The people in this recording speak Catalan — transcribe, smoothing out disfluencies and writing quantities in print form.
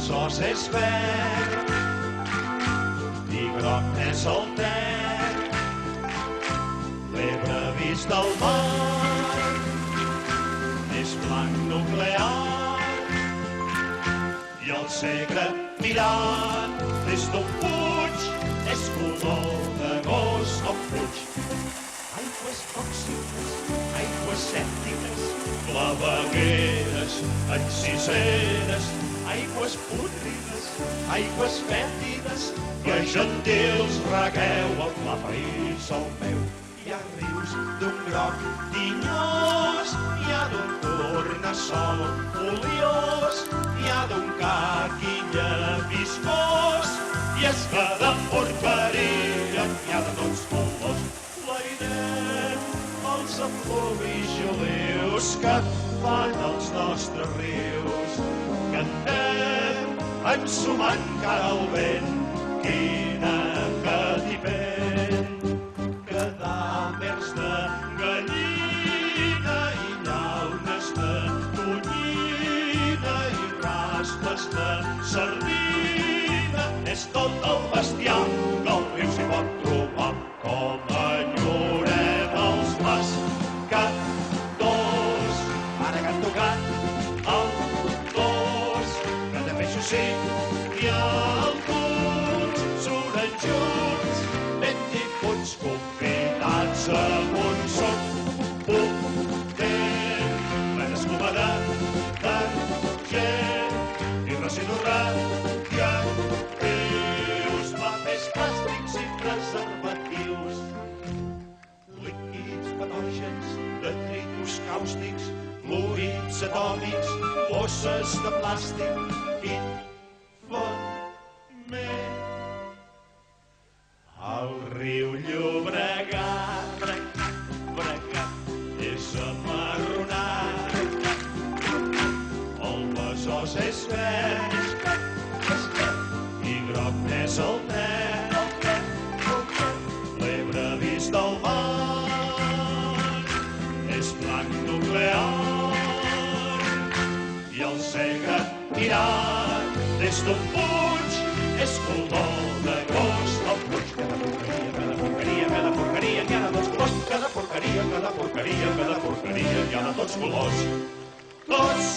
besòs és verd i groc n'és el Ter. L'Ebre vist del mar és blanc nuclear i el Segre mirat des d'un puig és color d'agost o fuig. Aigües tòxiques, aigües sèptiques, clavegueres, enciseres, aigües pútrides, aigües fètides, que gentils regueu el pla país al meu. Hi ha rius d'un groc tinyós, hi ha d'un tornassol foliós, hi ha d'un caquilla viscós, i és que de porqueria hi ha de tots colors. L'airem els afluvis gelius que fan els nostres rius. Cantem ensumant cara al vent, quina catipent. Cadàvers de gallina i llaunes de tonyina i raspes de sardina. És tot el bestiar que el riu s'hi pot trobar. Com enyorem els pescadors, ara que han tocat el dos, que de peixos sí hi ha alguns, suren junts, ben difuts, convidats amunt. Són potent, plena escuma de gent i residus radioactius, papers, plàstics i preservatius, líquids patògens, detritus càustics, fluids atòmics, bosses de plàstic, infoment. El riu Llobregat, és amarronat, el Besòs és verd i groc n'és el Ter. L'Ebre vist del mar és blanc nuclear i el Segre mirat des d'un puig és color d'agost o fuig. Cada porqueria, cada porqueria, n'hi ha de tots colors. Cada porqueria, cada porqueria, cada porqueria, n'hi ha de tots colors. Tots